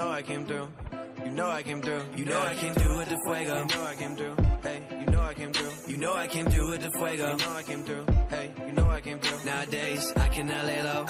know I came through. You know I came through. You know I came through with the fuego. You know I came through. Hey, you know I came through. You know I came through with the fuego. You know I came through. Hey, you know I came through. Nowadays I cannot lay low.